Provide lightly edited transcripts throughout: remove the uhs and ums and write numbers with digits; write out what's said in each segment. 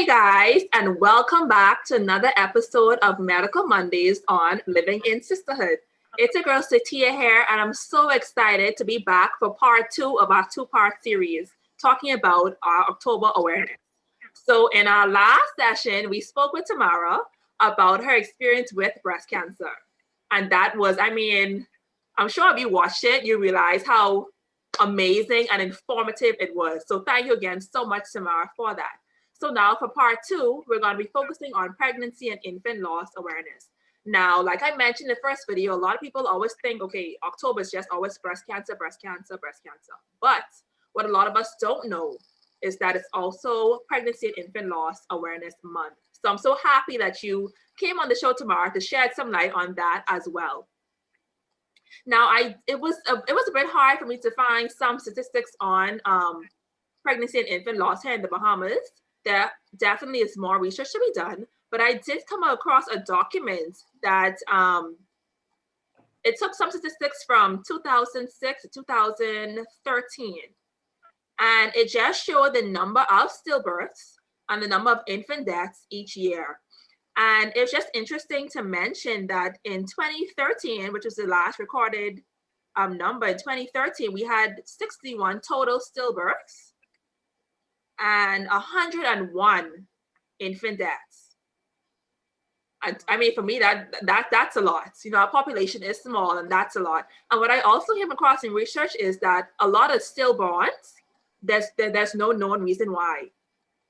Hey guys, and welcome back to another episode of Medical Mondays on Living in Sisterhood. It's your girl Sytia here, and I'm so excited to be back for part 2 of our 2-part series talking about our October awareness. So in our last session, we spoke with Tamara about her experience with breast cancer. And that was, I'm sure if you watched it, you realize how amazing and informative it was. So thank you again so much, Tamara, for that. So now for part 2, we're going to be focusing on pregnancy and infant loss awareness. Now, like I mentioned in the first video, a lot of people always think, okay, October is just always breast cancer, breast cancer, breast cancer. But what a lot of us don't know is that it's also Pregnancy and Infant Loss Awareness Month. So I'm so happy that you came on the show tomorrow to shed some light on that as well. Now, it was a bit hard for me to find some statistics on pregnancy and infant loss here in the Bahamas. There definitely is more research to be done, but I did come across a document that it took some statistics from 2006 to 2013, and it just showed the number of stillbirths and the number of infant deaths each year. And it's just interesting to mention that in 2013, which was the last recorded number, in 2013, we had 61 total stillbirths and 101 infant deaths. And I mean, for me, that's a lot. You know, our population is small, and that's a lot. And what I also came across in research is that a lot of stillborns, there's no known reason why.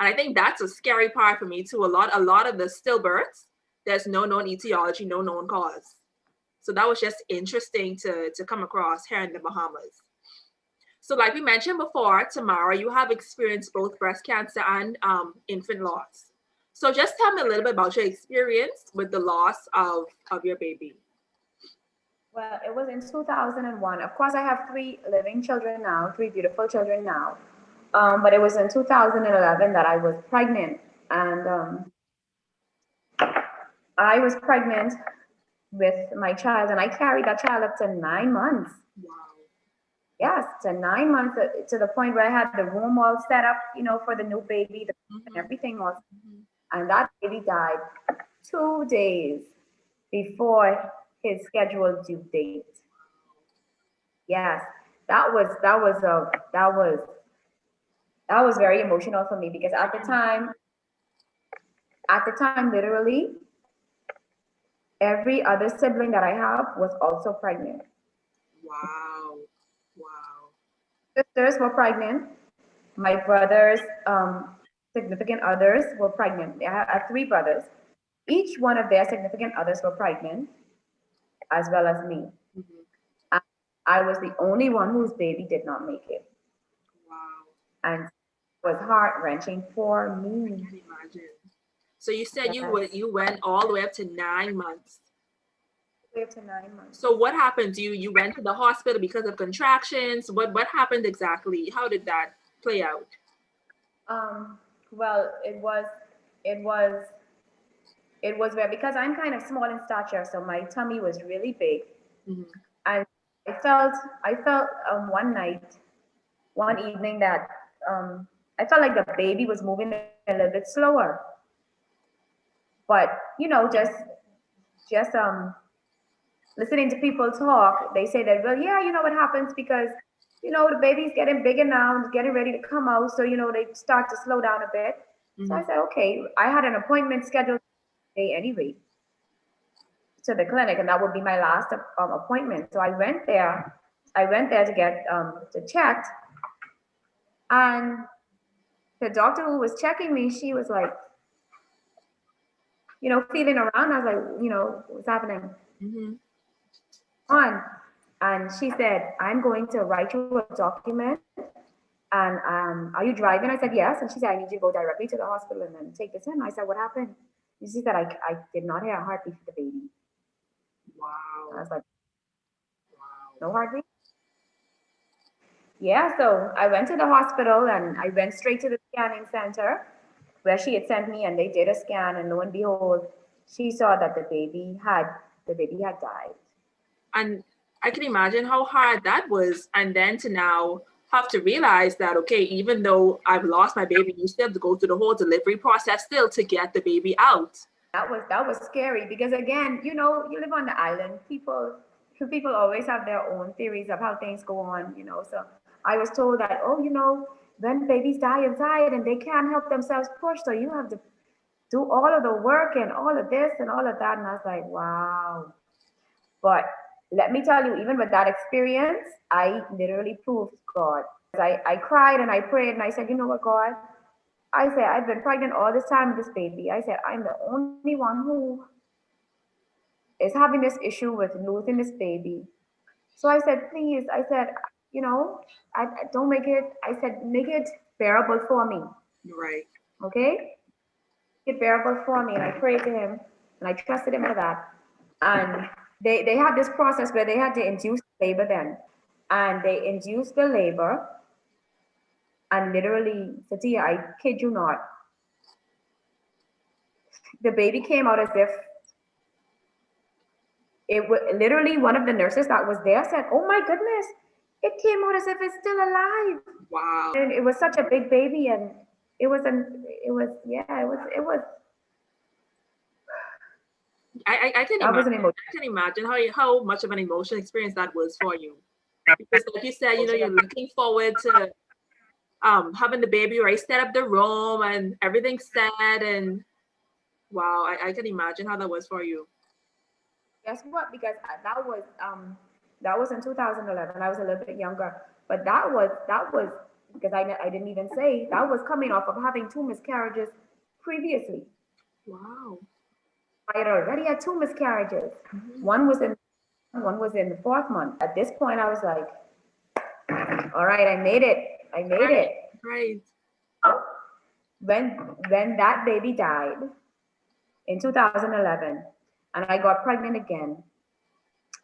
And I think that's a scary part for me too. A lot of the stillbirths, there's no known etiology, no known cause. So that was just interesting to come across here in the Bahamas. So like we mentioned before, Tamara, you have experienced both breast cancer and infant loss. So just tell me a little bit about your experience with the loss of your baby. Well, it was in 2001. Of course, I have 3 living children now, 3 beautiful children now. But it was in 2011 that I was pregnant. And I was pregnant with my child, and I carried that child up to 9 months. Wow. Yes, to 9 months, to the point where I had the room all set up, you know, for the new baby, and everything else. And that baby died 2 days before his scheduled due date. Yes, that was very emotional for me, because at the time, literally, every other sibling that I have was also pregnant. Wow. Sisters were pregnant. My brothers, significant others were pregnant. I have 3 brothers. Each one of their significant others were pregnant, as well as me. And I was the only one whose baby did not make it. Wow. And it was heart-wrenching for me. I can imagine. So you said you went all the way up to 9 months. Up to 9 months. So what happened? You went to the hospital because of contractions? What happened exactly? How did that play out? Well, it was where, because I'm kind of small in stature, so my tummy was really big. And I felt one evening that I felt like the baby was moving a little bit slower. But you know, just listening to people talk, they say that, well, yeah, you know what happens, because you know the baby's getting bigger now and getting ready to come out, so you know they start to slow down a bit. So I said, okay. I had an appointment scheduled today anyway to the clinic, and that would be my last appointment. So I went there to get checked, and the doctor who was checking me, she was like, you know, feeling around. I was like, you know, what's happening? And she said, I'm going to write you a document, and are you driving? I said, yes. And she said, I need you to go directly to the hospital and then take this in. I said, what happened? And she said, I did not hear a heartbeat for the baby. Wow. I was like, wow. No heartbeat? Yeah, so I went to the hospital, and I went straight to the scanning center where she had sent me, and they did a scan, and lo and behold, she saw that the baby had died. And I can imagine how hard that was. And then to now have to realize that, okay, even though I've lost my baby, you still have to go through the whole delivery process still to get the baby out. That was scary because again, you live on the island. People always have their own theories of how things go on. So I was told that, oh, when babies die inside and they can't help themselves push, so you have to do all of the work and all of this and all of that. And I was like, wow. But let me tell you, even with that experience, I literally proved God. I cried and I prayed and I said, you know what, God? I said, I've been pregnant all this time with this baby. I said, I'm the only one who is having this issue with losing this baby. So I said, please, I said, I don't make it, I said, make it bearable for me. Right. Okay? Make it bearable for me. And I prayed to him and I trusted him for that. And they had this process where they had to induce labor then. And they induced the labor. And literally, Sytia, I kid you not, the baby came out as if it was literally one of the nurses that was there said, oh my goodness, it came out as if it's still alive. Wow. And it was such a big baby, and it was I can imagine how much of an emotional experience that was for you. Because like you said, you're looking forward to having the baby, right? Set up the room and everything set, and wow, I can imagine how that was for you. Guess what? Because that was in 2011. I was a little bit younger, but that was because I didn't even say that was coming off of having 2 miscarriages previously. Wow. I had already had 2 miscarriages. Mm-hmm. One was in the 4th month. At this point, I was like, all right, I made it. Right. When that baby died in 2011, and I got pregnant again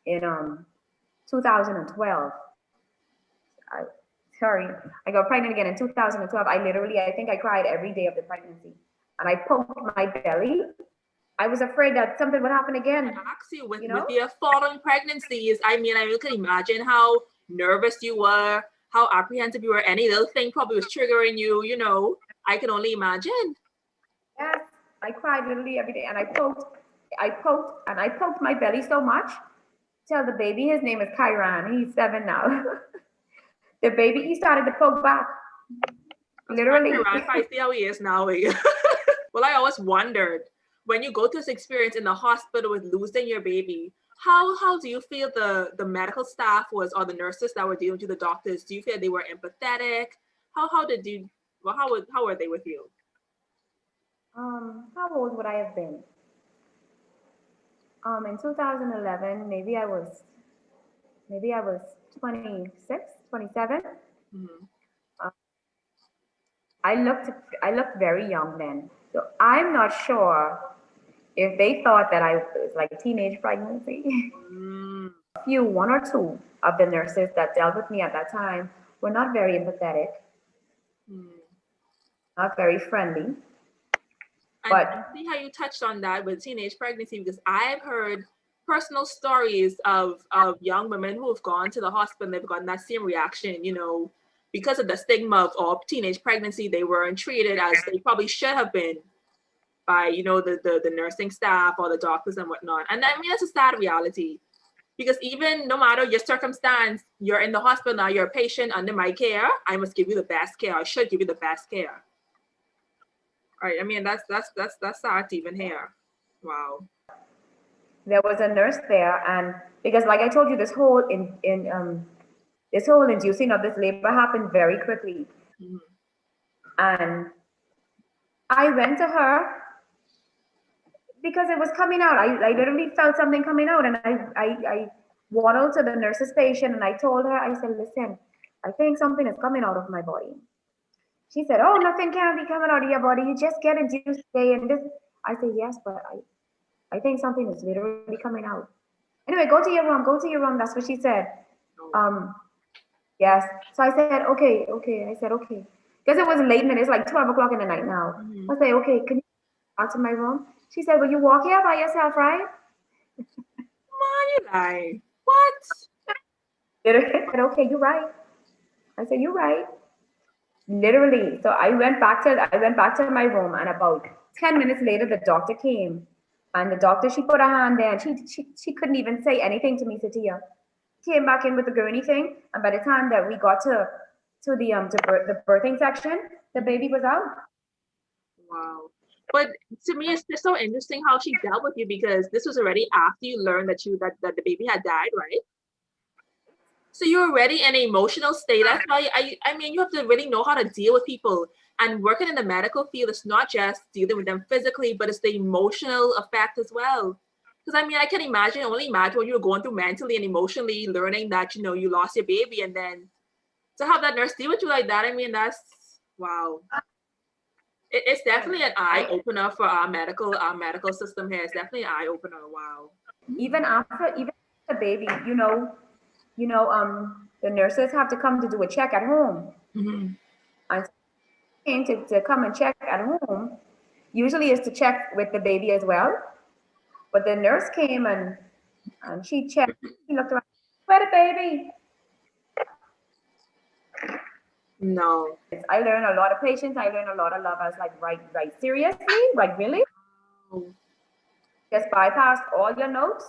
in 2012. I got pregnant again in 2012. I think I cried every day of the pregnancy, and I poked my belly. I was afraid that something would happen again. Actually, with your following pregnancies, I can imagine how nervous you were, how apprehensive you were. Any little thing probably was triggering you. I can only imagine. Yes, I cried literally every day, and I poked my belly so much. Tell the baby, his name is Kyran. He's 7 now. The baby, he started to poke back. Literally. Kyran, I see how he is now. Well, I always wondered, when you go through this experience in the hospital with losing your baby, how do you feel the medical staff was, or the nurses that were dealing with the doctors? Do you feel they were empathetic? How were they with you? How old would I have been? In 2011, maybe I was 26, 27. Mm-hmm. I looked very young then, so I'm not sure if they thought that I was like a teenage pregnancy. One or two of the nurses that dealt with me at that time were not very empathetic, not very friendly. But I see how you touched on that with teenage pregnancy, because I've heard personal stories of young women who have gone to the hospital and they've gotten that same reaction, because of the stigma of teenage pregnancy. They weren't treated as they probably should have been by, the nursing staff or the doctors and whatnot. And that's a sad reality, because even no matter your circumstance, you're in the hospital now, you're a patient under my care. I must give you the best care. I should give you the best care. Right. That's sad to even hear. Wow. There was a nurse there, and because like I told you, this whole inducing of this labor happened very quickly. Mm-hmm. And I went to her because it was coming out. I literally felt something coming out, and I waddled to the nurse's patient and I told her, I said, listen, I think something is coming out of my body. She said, oh, nothing can be coming out of your body. You just get induced today. And this, I said, yes, but I think something is literally coming out. Anyway, go to your room. That's what she said. Yes. So I said, okay. I said, okay. Because it was late and it's like 12 o'clock in the night now. Mm-hmm. I said, okay, can you go out to my room? She said, well, you walk here by yourself, right? Come on, you lie. What? I said, okay, you're right. I said, you're right. Literally. So I went back to my room, and about 10 minutes later the doctor came. And the doctor, she put her hand there, and she couldn't even say anything to me, Sytia. Came back in with the gurney thing, and by the time that we got to the birthing section, the baby was out. Wow. But to me, it's just so interesting how she dealt with you, because this was already after you learned that the baby had died, right? So you're already in an emotional state. That's why I mean, you have to really know how to deal with people. And working in the medical field, it's not just dealing with them physically, but it's the emotional effect as well. Because I mean, I can only imagine what you were going through mentally and emotionally, learning that, you lost your baby, and then to have that nurse deal with you like that. I mean, that's wow. It's definitely an eye opener for our medical system here. It's definitely an eye opener. Wow. Even the baby, the nurses have to come to do a check at home. Mm-hmm. And came to come and check at home, usually is to check with the baby as well. But the nurse came, and she checked, she looked around, where the baby? No. I learned a lot of patience. I learned a lot of love. I was like, right, seriously? Like, really? Oh. Just bypassed all your notes?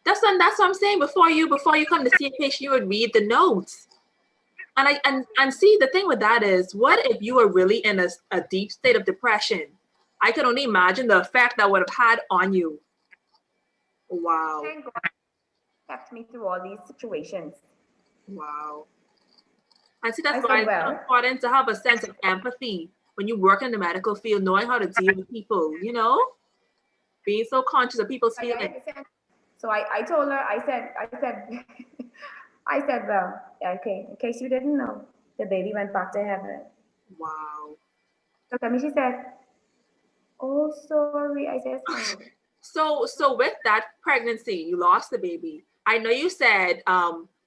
That's what I'm saying. Before you come to see a patient, you would read the notes. And see, the thing with that is, what if you were really in a deep state of depression? I can only imagine the effect that would have had on you. Wow. Thank God kept me through all these situations. Wow. And see, that's why it's so important to have a sense of empathy when you work in the medical field, knowing how to deal with people, being so conscious of people's feelings. So I told her, I said, I said, well, okay, in case you didn't know, the baby went back to heaven. Wow. Look at me, she said, oh, sorry. I said, fine. So with that pregnancy, you lost the baby. I know you said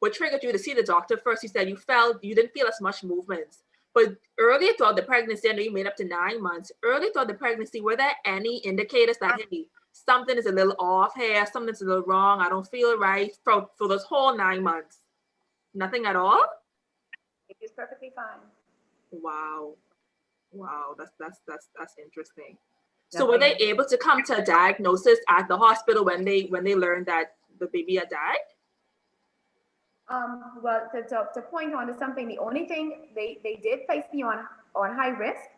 what triggered you to see the doctor first. You said you didn't feel as much movements. But earlier throughout the pregnancy, I know you made up to 9 months. Earlier throughout the pregnancy, were there any indicators that, hey, something is a little off here, something's a little wrong, I don't feel right for those whole 9 months? Nothing at all? It was perfectly fine. Wow. That's interesting. So were they able to come to a diagnosis at the hospital when they learned that the baby had died? Well, to point on to something, the only thing they did place me on high risk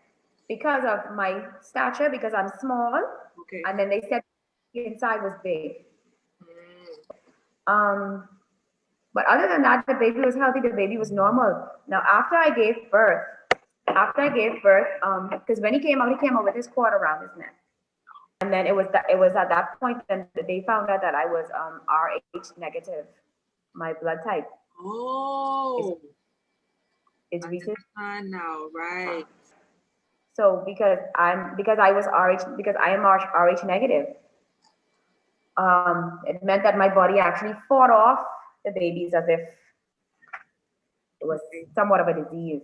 because of my stature, because I'm small. Okay. And then they said the inside was big. But other than that, the baby was healthy. The baby was normal. Now, after I gave birth, because when he came out with his cord around his neck. And then it was at that point that they found out that I was Rh negative, my blood type. Oh, it's recent now, right? So because I am Rh negative, it meant that my body actually fought off the babies as if it was somewhat of a disease.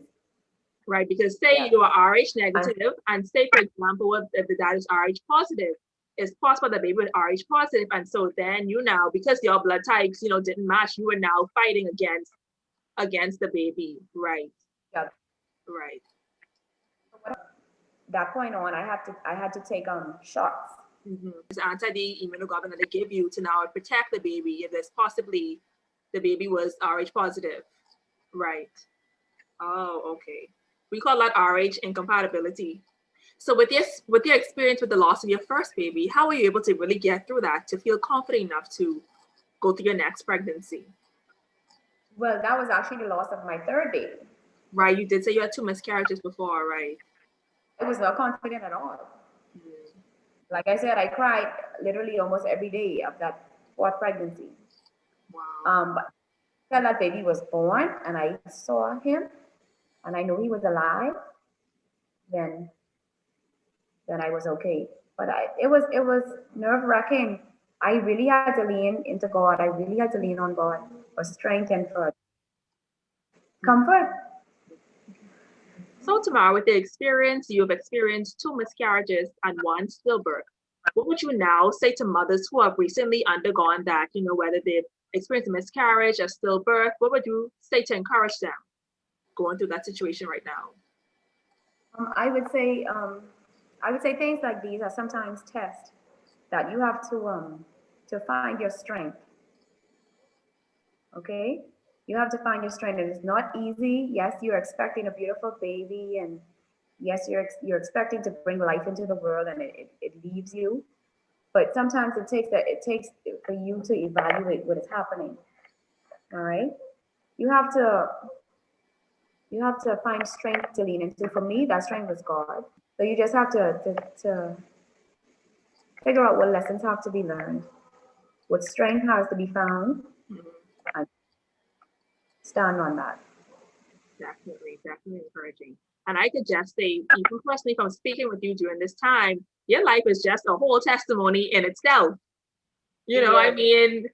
Right, because say you are Rh negative, and say, for example, if the dad is Rh positive, it's possible that baby was Rh positive, and so then you now, because your blood types, didn't match, you are now fighting against the baby, right? Yeah. Right. That point on, I had to take shots. Mm-hmm. It's anti-D immunoglobulin that they give you to now protect the baby if there's possibly the baby was Rh positive, right? Oh, okay. We call that Rh incompatibility. So with your experience with the loss of your first baby, how were you able to really get through that to feel confident enough to go through your next pregnancy? Well, that was actually the loss of my third baby. Right, you did say you had 2 miscarriages before, right? I was not confident at all. Mm-hmm. Like I said, I cried literally almost every day of that 4th pregnancy. Wow. But until that baby was born and I saw him and I knew he was alive, then I was okay. But it was nerve-wracking. I really had to lean into God. I really had to lean on God for strength and for comfort. So Tamara, with the experience, you have experienced 2 miscarriages and 1 stillbirth. What would you now say to mothers who have recently undergone that, whether they've experienced a miscarriage, a stillbirth, what would you say to encourage them going through that situation right now? I would say things like these are sometimes tests that you have to find your strength. Okay, you have to find your strength, and it's not easy. Yes, you're expecting a beautiful baby, and yes, you're expecting to bring life into the world, and it leaves you. But sometimes it takes for you to evaluate what is happening. All right, you have to you have to find strength to lean into. For me, that strength was God. So you just have to figure out what lessons have to be learned, what strength has to be found, and stand on that. Definitely, definitely encouraging. And I could just say, even personally, from speaking with you during this time, your life is just a whole testimony in itself. You know, I Yes, mean,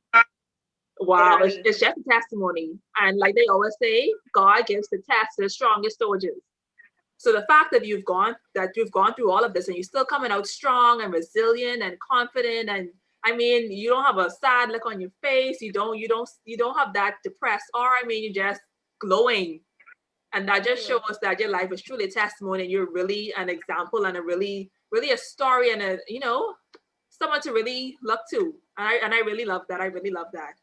wow, literally. it's just a testimony. And like they always say, God gives the test to the strongest soldiers. So the fact that you've gone through all of this and you're still coming out strong and resilient and confident, and I mean, you don't have a sad look on your face. You don't have that depressed, or I mean, you're just glowing. And that just shows that your life is truly a testimony and you're really an example and a really, really a story and someone to really look to. And I really love that. I really love that.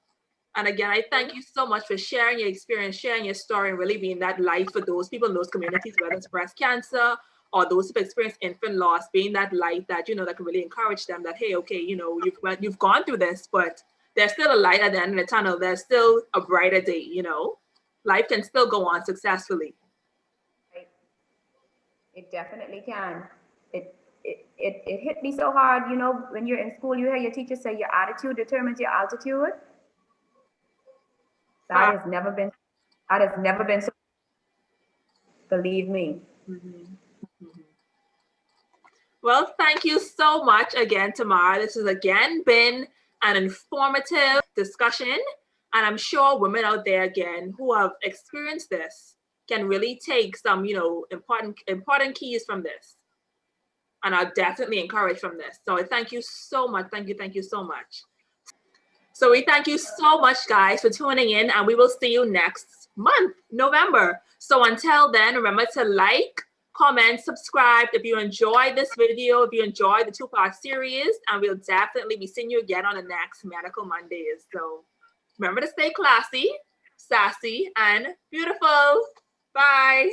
And again, I thank you so much for sharing your experience, sharing your story, and really being that light for those people in those communities, whether it's breast cancer or those who've experienced infant loss, being that light that, that can really encourage them that, hey, okay, you've gone through this, but there's still a light at the end of the tunnel. There's still a brighter day. Life can still go on successfully. Right. It definitely can. It hit me so hard. When you're in school, you hear your teacher say your attitude determines your altitude. That has never been that has never been so. Believe me. Mhm. Mhm. Well, thank you so much again, Tamara. This has again been an informative discussion. And I'm sure women out there again who have experienced this can really take some, important keys from this. And I'll definitely encourage from this. So I thank you so much. Thank you so much. So we thank you so much, guys, for tuning in, and we will see you next month, November. So until then, remember to like, comment, subscribe if you enjoyed this video, if you enjoyed the two-part series, and we'll definitely be seeing you again on the next Medical Mondays. So remember to stay classy, sassy, and beautiful. Bye.